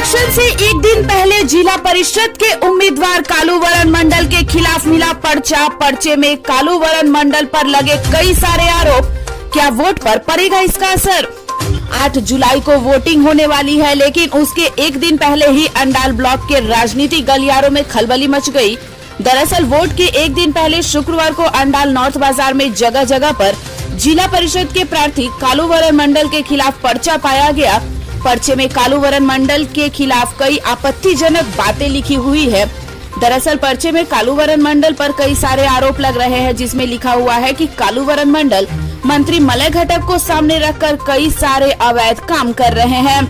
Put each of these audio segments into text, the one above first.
Election से एक दिन पहले जिला परिषद के उम्मीदवार कालूवरन मंडल के खिलाफ मिला पर्चा। पर्चे में कालूवरन मंडल पर लगे कई सारे आरोप। क्या वोट पर पड़ेगा इसका असर? 8 जुलाई को वोटिंग होने वाली है, लेकिन उसके एक दिन पहले ही अंडाल ब्लॉक के राजनीतिक गलियारों में खलबली मच गई। दरअसल वोट के एक दिन पहले शुक्रवार को अंडाल नॉर्थ बाजार में जगह जगह पर जिला परिषद के प्रार्थी कालूवरन मंडल के खिलाफ पर्चा पाया गया। पर्चे में कालूवरन मंडल के खिलाफ कई आपत्तिजनक बातें लिखी हुई है। दरअसल पर्चे में कालूवरन मंडल पर कई सारे आरोप लग रहे हैं, जिसमें लिखा हुआ है कि कालूवरन मंडल मंत्री मलय घटक को सामने रखकर कई सारे अवैध काम कर रहे हैं।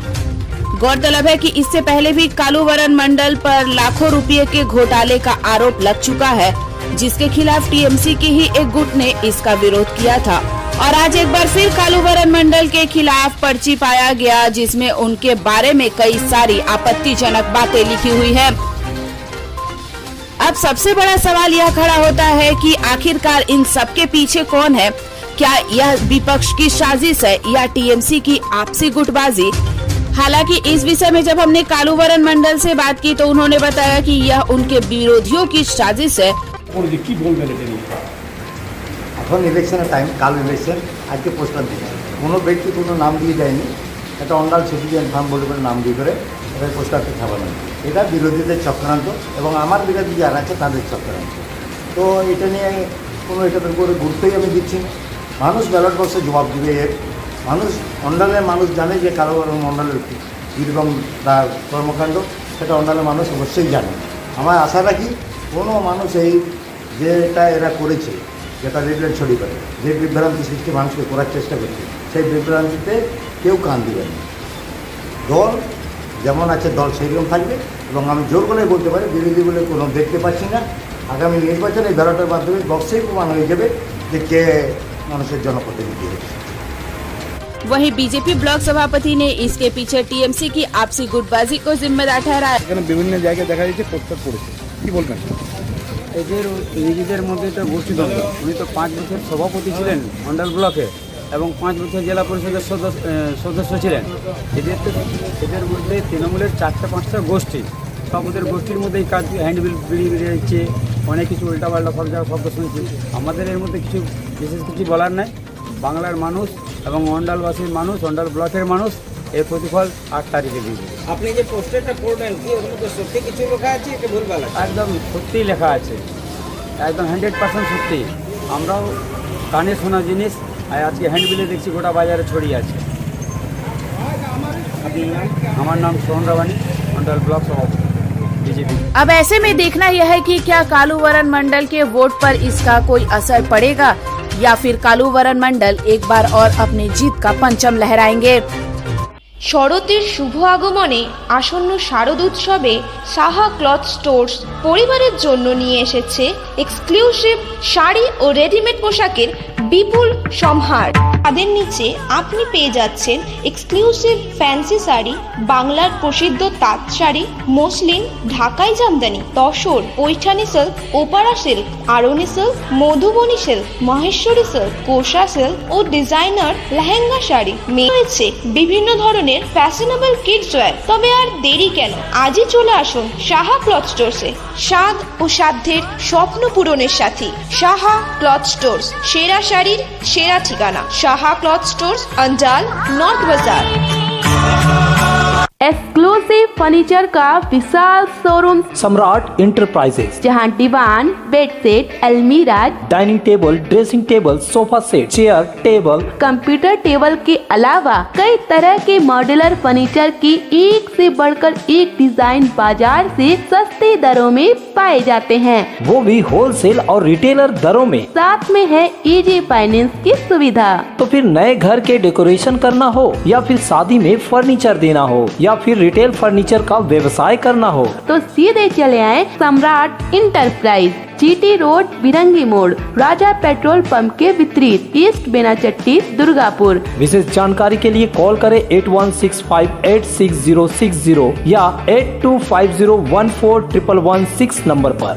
गौरतलब है कि इससे पहले भी कालूवरन मंडल पर लाखों रुपए के घोटाले का आरोप लग चुका है, जिसके खिलाफ टीएमसी के ही एक गुट ने इसका विरोध किया था। और आज एक बार फिर कालूवरन मंडल के खिलाफ पर्ची पाया गया, जिसमें उनके बारे में कई सारी आपत्तिजनक बातें लिखी हुई है। अब सबसे बड़ा सवाल यह खड़ा होता है कि आखिरकार इन सबके पीछे कौन है? क्या यह विपक्ष की साजिश है या टीएमसी की आपसी गुटबाजी? हालांकि इस विषय में जब हमने कालूवरन मंडल से बात की तो उन्होंने बताया कि यह उनके विरोधियों की साजिश है। এখন ইলেকশনের টাইম, কাল ইলেকশন, আজকে পোস্টার দিচ্ছে, কোনো ব্যক্তি কোনো নাম দিয়ে যায়নি, এটা অন্ডাল সিটিজেন ফার্ম বলে করে নাম দিয়ে করে এটা পোস্টারকে ছাপানো। এটা বিরোধীদের চক্রান্ত এবং আমার বিরোধী যারা আছে তাদের চক্রান্ত। তো এটা নিয়ে কোনো এটার উপরে গুরুত্বই আমি দিচ্ছি না। মানুষ ব্যালট বক্সে জবাব দিবে। মানুষ অন্ডালের মানুষ জানে যে কালুবরন মন্ডলের কীরকম তার কর্মকাণ্ড, সেটা অন্ডালের মানুষ অবশ্যই জানে। আমার আশা রাখি কোনো মানুষ এই যেটা এরা করেছে, যেটা রেডিও ছড়িয়ে করে, যে বিভ্রান্তি সৃষ্টি মানুষকে করার চেষ্টা করছে, সেই বিভ্রান্তিতে কেউ কান দিবেন না। দল যেমন আছে দল সেইরকম থাকবে এবং আমি জোর করে বলতে পারি বিরোধী বলে কোনো দেখতে পাচ্ছি না। আগামী নির্বাচনে এই ব্যালটের মাধ্যমে বক্সেই প্রমাণ হয়ে যাবে যে কে মানুষের জনপ্রতিনিধি হচ্ছে। वहीं बीजेपी ब्लॉक सभापति ने इसके पीछे टीएमसी की आपसी गुटबाजी को जिम्मेदार ठहराया। বিভিন্ন জায়গায় দেখা যাচ্ছে পোস্টার পড়েছে, কি বলবেন? এদের নিজেদের মধ্যে তো গোষ্ঠীদ্বন্দ্ব। উনি তো 5 বছর সভাপতি ছিলেন অন্ডাল ব্লকে এবং 5 বছর জেলা পরিষদের সদস্য ছিলেন। এদের মধ্যে তৃণমূলের 4-5টা গোষ্ঠী, সব ওদের গোষ্ঠীর মধ্যে এই কাজ হ্যান্ডবিল বেরিয়ে যাচ্ছে, অনেক কিছু উল্টাপাল্টা সব জায়গায় শব্দ শুনছি। আমাদের এর মধ্যে কিছু বিশেষ কিছু বলার নাই। বাংলার মানুষ এবং অন্ডালবাসীর মানুষ, অন্ডাল ব্লকের মানুষ এর প্রতিফল 8 তারিখে দিবে। আপনি যে পোস্টারটা পড়লেন কি ওর মধ্যে সত্যি কিছু লেখা আছে এটা ভুলভাল আছে? একদম সত্যিই লেখা আছে, একদম 100% সত্যি। আমরাও কানে শোনা জিনিস আর আজকে হ্যান্ডবিলে দেখছি গোটা বাজারে ছড়িয়ে আছে। আমার নাম সোহন রাবানি, অন্ডাল ব্লক সভাপতি बीजेपी। अब ऐसे में देखना यह है कि क्या कालूवरन मंडल के वोट पर इसका कोई असर पड़ेगा या फिर कालूवरन मंडल एक बार और अपनी जीत का परचम लहराएंगे। শরতের শুভ আগমনে আসন্ন শারদ উৎসবে সাহা ক্লথ স্টোর্স পরিবারের জন্য নিয়ে এসেছে এক্সক্লুসিভ শাড়ি ও রেডিমেড পোশাকের বিপুল সম্ভার। তাদের নিচে আপনি পেয়ে যাচ্ছেন এক্সক্লুসিভ ফ্যান্সি শাড়ি, বাংলার প্রসিদ্ধ তাঁত শাড়ি, মসলিন, ঢাকাই জামদানি, তসর, পৈঠানি সিল্ক, ওপারা সিল্ক, আরনি silk, Madhubani silk, Maheshwari silk, Kosa silk ও ডিজাইনার লেহেঙ্গা শাড়ি। রয়েছে বিভিন্ন ধরনের ফ্যাশনেবল কিডস ওয়্যার। তবে আর দেরি কেন, আজই চলে আসুন সাহা ক্লথ স্টোর্সে। স্বাদ ও সাধ্যের স্বপ্ন পূরণের সাথী সাহা ক্লথ স্টোর্স, সেরা শাড়ির সেরা ঠিকানা Saha cloth stores, Andal north बाजार। एक्सक्लूसिव फर्नीचर का विशाल शोरूम सम्राट इंटरप्राइजेज, जहां दीवान, बेडशीट, अलमीरा, dining table, dressing table, sofa set, chair table, computer table के अलावा कई तरह के मॉड्यूलर फर्नीचर की एक से बढ़कर एक डिजाइन बाजार से सस्ते दरों में पाए जाते हैं, वो भी होलसेल और रिटेलर दरों में। साथ में है इजी फाइनेंस की सुविधा। तो फिर नए घर के डेकोरेशन करना हो या फिर शादी में फर्नीचर देना हो या फिर रिटेल फर्नीचर का व्यवसाय करना हो तो सीधे चले आए सम्राट इंटरप्राइज, जीटी रोड, बिरंगी मोड़, राजा पेट्रोल पंप के विपरीत, ईस्ट बेनाचट्टी, दुर्गापुर। विशेष जानकारी के लिए कॉल करें 8165866060 या 8250141116 नंबर पर।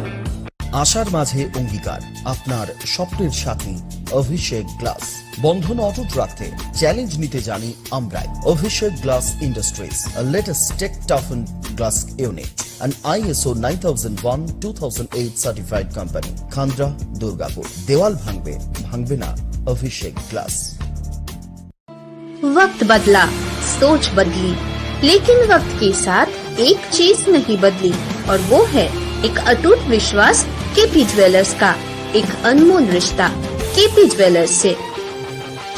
আশার মাঝে অঙ্গীকার, আপনার স্বপ্নের সাথী অভিষেক গ্লাস। বন্ধন অটুট রাখতে চ্যালেঞ্জ নিতে জানি আমরাই। Abhishek glass industries, latest tech toughen glass unit, an ISO 9001-2008 certified company, Khandra, Durgapur. देवाल भांगबे ना अभिषेक ग्लास। वक्त बदला, सोच बदली, लेकिन वक्त के साथ एक चीज नहीं बदली और वो है एक अटूट विश्वास केपी ज्वेलर्स का, एक अनमोल रिश्ता केपी ज्वेलर्स से।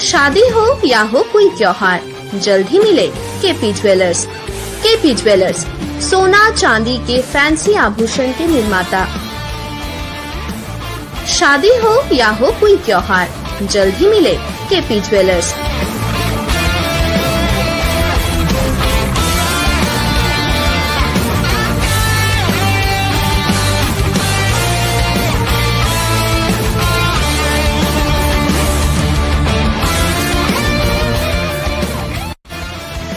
शादी हो या हो कोई त्योहार, जल्द ही मिले केपी ज्वेलर्स। केपी ज्वेलर्स, सोना चांदी के फैंसी आभूषण के निर्माता। शादी हो या हो कोई त्योहार, जल्द ही मिले KP jewellers.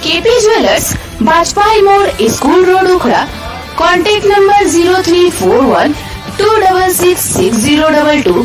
KP jewellers, Bajpai मोड़, school road, Ukhra. Contact number 0341 266 6022।